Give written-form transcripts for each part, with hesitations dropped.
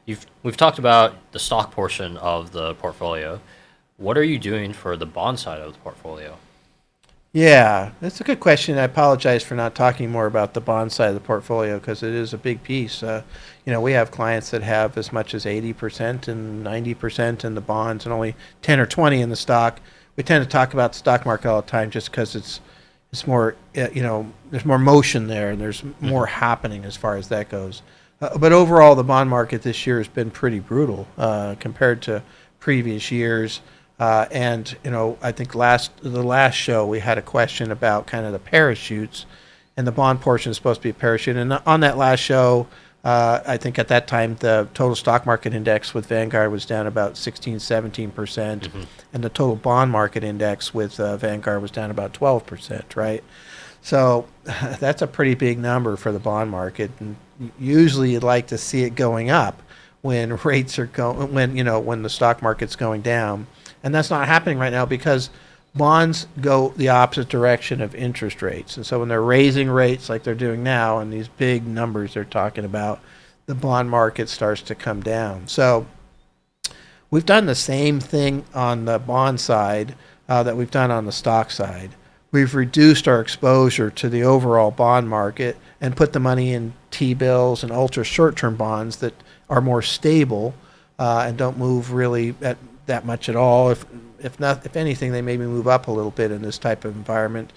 We've talked about the stock portion of the portfolio. What are you doing for the bond side of the portfolio? Yeah, that's a good question. I apologize for not talking more about the bond side of the portfolio because it is a big piece. We have clients that have as much as 80% and 90% in the bonds and only 10 or 20 in the stock. We tend to talk about the stock market all the time just because it's more, there's more motion there and there's more happening as far as that goes. But overall, the bond market this year has been pretty brutal compared to previous years. I think the last show we had a question about kind of the parachutes, and the bond portion is supposed to be a parachute. And on that last show, I think at that time the total stock market index with Vanguard was down about 16, 17%, and the total bond market index with Vanguard was down about 12%, right? So that's a pretty big number for the bond market. And usually you'd like to see it going up when rates are going, when the stock market's going down. And that's not happening right now because bonds go the opposite direction of interest rates. And so when they're raising rates like they're doing now and these big numbers they're talking about, the bond market starts to come down. So we've done the same thing on the bond side that we've done on the stock side. We've reduced our exposure to the overall bond market and put the money in T-bills and ultra short-term bonds that are more stable and don't move really at that much at all. If anything, they maybe move up a little bit in this type of environment.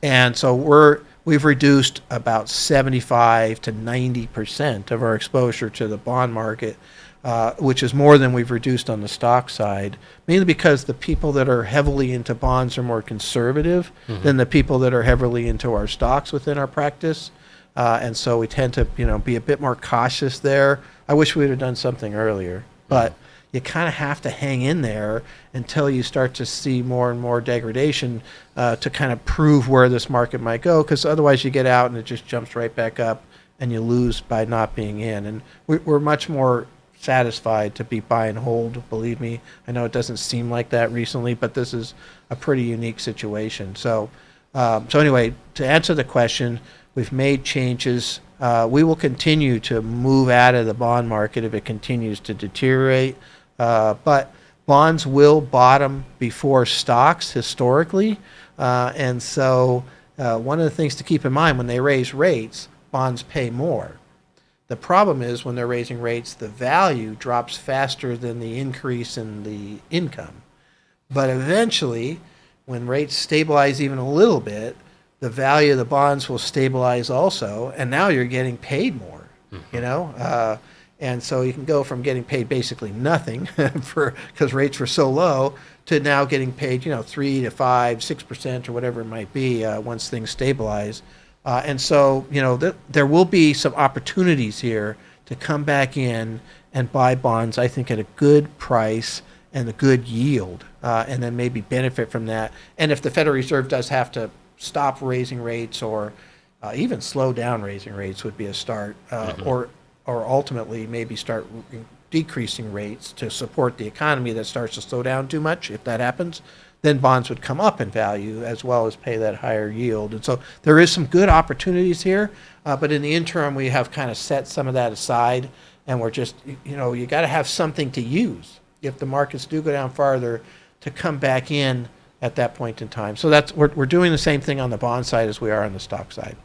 And so we've reduced about 75 to 90% of our exposure to the bond market, which is more than we've reduced on the stock side, mainly because the people that are heavily into bonds are more conservative than the people that are heavily into our stocks within our practice. And so we tend to, be a bit more cautious there. I wish we would have done something earlier, but you kind of have to hang in there until you start to see more and more degradation to kind of prove where this market might go, because otherwise you get out and it just jumps right back up and you lose by not being in. And we're much more satisfied to be buy and hold, believe me. I know it doesn't seem like that recently, but this is a pretty unique situation. So anyway, to answer the question, we've made changes. We will continue to move out of the bond market if it continues to deteriorate. But bonds will bottom before stocks historically. And so one of the things to keep in mind when they raise rates, bonds pay more. The problem is when they're raising rates, the value drops faster than the increase in the income. But eventually, when rates stabilize even a little bit, the value of the bonds will stabilize also, and now you're getting paid more, and so you can go from getting paid basically nothing because rates were so low to now getting paid, 3 to 5, 6% or whatever it might be once things stabilize. And so, there will be some opportunities here to come back in and buy bonds, I think, at a good price and a good yield, and then maybe benefit from that. And if the Federal Reserve does have to stop raising rates or even slow down raising rates would be a start, or ultimately maybe start decreasing rates to support the economy that starts to slow down too much. If that happens, then bonds would come up in value as well as pay that higher yield. And so there is some good opportunities here, but in the interim, we have kind of set some of that aside, and we're just, you got to have something to use if the markets do go down farther to come back in at that point in time. So we're doing the same thing on the bond side as we are on the stock side.